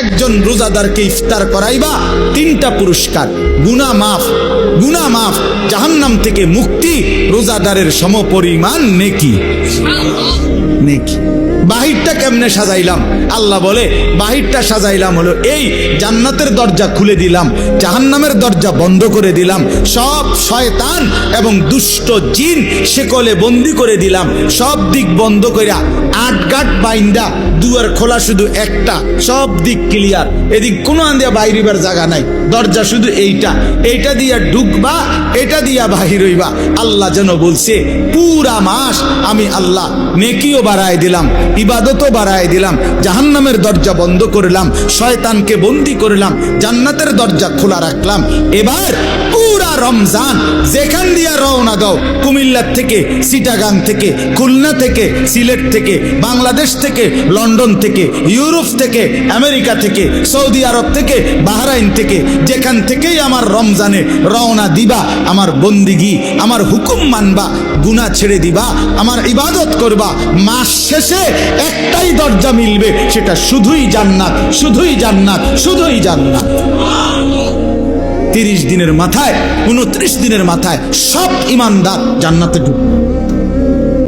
একজন রোজাদারকে ইফতার করাইবা, 3টা পুরস্কার, গুনাহ মাফ, জাহান্নাম থেকে মুক্তি, রোজাদারের সমপরিমাণ নেকি। বাহিরটা কেমনে সাজাইলাম? আল্লাহ বলে বাহিরটা সাজাইলাম হলো এই, জান্নাতের দরজা খুলে দিলাম, জাহান্নামের দরজা বন্ধ করে দিলাম, সব শয়তান এবং দুষ্ট জিন শেকলে বন্দি করে দিলাম, সব দিক বন্ধ কইরা 8 গাঁট বাইন্দা, দুয়ার খোলা শুধু একটা, সব দিক ক্লিয়ার, এদিক কোনো আন্দিয়া বাইরিবার জায়গা নাই, দরজা শুধু এইটা দিয়া ঢুকবা, এটা দিয়া বাহির হইবা। আল্লাহ যেন বলছে পুরা মাস আমি আল্লাহ নেকিও বাড়ায় দিলাম, ইবাদতও বাড়ায় দিলাম, জাহান্নামের দরজা বন্ধ করলাম, শয়তানকে বন্দি করলাম, জান্নাতের দরজা খোলা রাখলাম। এবার পুরা রমজান যেখান দিয়া রওনা দাও, কুমিল্লা থেকে, চিটাগাং থেকে, খুলনা থেকে, সিলেট থেকে, বাংলাদেশ থেকে, লন্ডন থেকে, ইউরোপ থেকে, আমেরিকা থেকে, সৌদি আরব থেকে, বাহরাইন থেকে, যেখান থেকেই আমার রমজানে রওনা দিবা, আমার বন্দিগি, আমার হুকুম মানবা, গুনাহ ছেড়ে দিবা, আমার ইবাদত করবা, মাস শেষে একটাই দরজা মিলবে, সেটা শুধুই জান্নাত, শুধুই জান্নাত, শুধুই জান্নাত। 30 দিনের মাথায়, 29 দিনের মাথায় সব ইমানদার জান্নাতে ঢুকবে।